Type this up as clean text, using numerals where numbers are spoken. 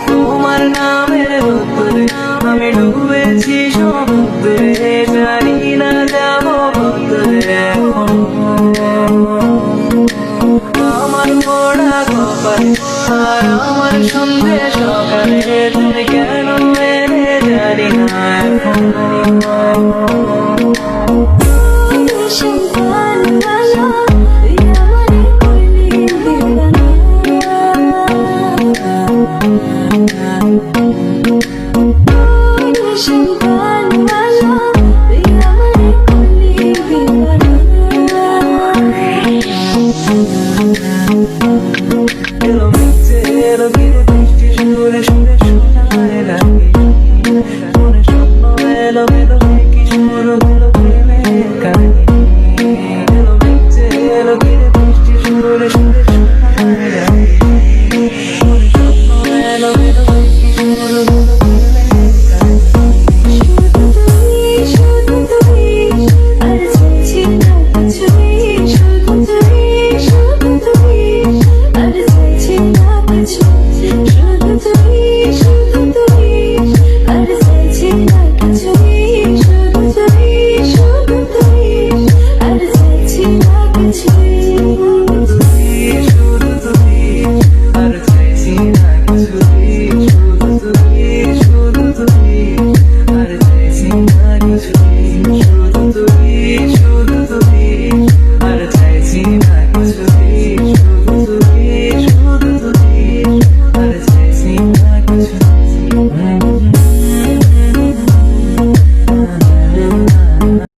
তোমার নামের রোদ্দুরে আমি ডুবেছি সমুদ্রে, জানি না যাবো কতদূরে এখন। আমার পোড়া কপালে আর আমার সন্ধে সকালে, তুমি কেন এলে জানি না এখন। Hello, hello.